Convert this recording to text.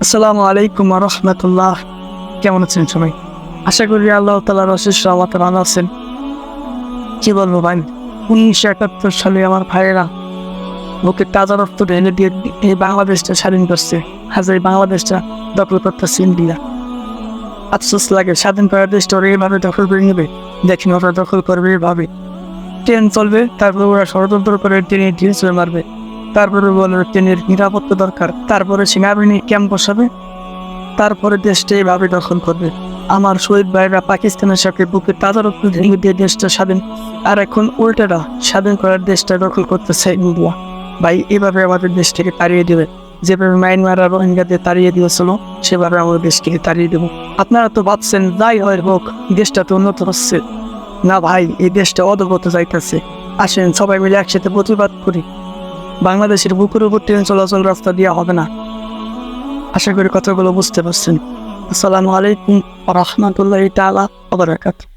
আসসালামু আলাইকুম ওয়া রাহমাতুল্লাহ। কেমন আছেন সবাই? আশা করি আল্লাহ তাআলার অশেষ রহমতে ভালো আছেন। কি বলবো ভাই, 1971 সালে আমার ভাইয়েরা বুকে তাজা রক্ত ঢেলে দিয়ে এই বাংলাদেশটা স্বাধীন করছে। আজ এই বাংলাদেশটা দখল করতেছে ইন্ডিয়া। আফসোস লাগে, স্বাধীন করার দেশটা ওরা এইভাবে দখল করে নেবে। দেখেন ওরা দখল করবে এইভাবে, ট্রেন চলবে, তারপরে ওরা ষড়যন্ত্র করে ট্রেনে ঢিল মারবে, তারপরে বলবে ট্রেনের নিরাপত্তা দরকার, তারপরে সেনাবাহিনী ক্যাম্প বসাবে, তারপরে দেশটা এইভাবে দখল করবে। আমার শহীদ ভাইরা পাকিস্তানের সাথে বুকে তাজা রক্ত ঢেলে দিয়ে দেশটা স্বাধীন, আর এখন উল্টাটা স্বাধীন করার দেশটা দখল করতেছে ইন্ডিয়া। ভাই এভাবে আমাদের দেশটাকে তাড়িয়ে দেবে, যেভাবে মায়ানমার আর রোহিঙ্গাদের তাড়িয়ে দিয়েছিল সেভাবে আমাদের দেশকে তাড়িয়ে দেবো। আপনারা তো ভাবছেন যাই হয় হোক দেশটা তো উন্নত হচ্ছে না। ভাই এই দেশটা অধোগতি যাইতেছে। আসেন সবাই মিলে একসাথে প্রতিবাদ করি। বাংলাদেশের বুকের উপর ট্রেন চলাচল রাস্তা দেওয়া হবে না। আশা করি কথাগুলো বুঝতে পারছেন। আসসালামু আলাইকুম ওয়া রাহমাতুল্লাহি তাআলা ওয়া বারাকাতুহু।